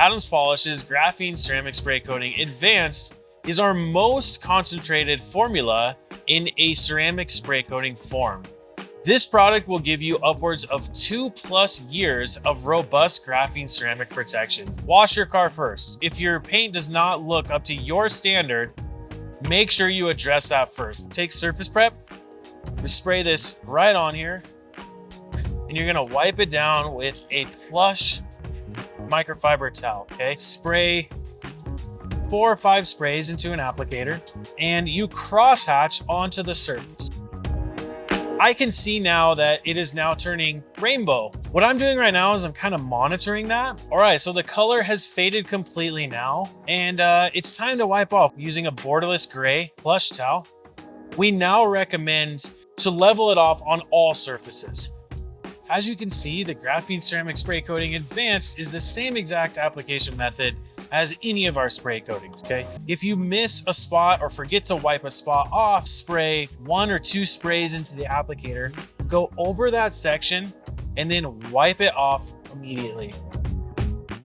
Adams Polish's Graphene Ceramic Spray Coating Advanced is our most concentrated formula in a ceramic spray coating form. This product will give you upwards of 2+ years of robust graphene ceramic protection. Wash your car first. If your paint does not look up to your standard, make sure you address that first. Take surface prep, you spray this right on here, and you're gonna wipe it down with a plush microfiber towel, okay? Spray 4 or 5 sprays into an applicator, and you crosshatch onto the surface. I can see now that it is now turning rainbow. What I'm doing right now is I'm kind of monitoring that. All right, so the color has faded completely now, and it's time to wipe off using a borderless gray plush towel. We now recommend to level it off on all surfaces. As you can see, the Graphene Ceramic Spray Coating Advanced is the same exact application method as any of our spray coatings, okay? If you miss a spot or forget to wipe a spot off, spray 1 or 2 sprays into the applicator, go over that section, and then wipe it off immediately.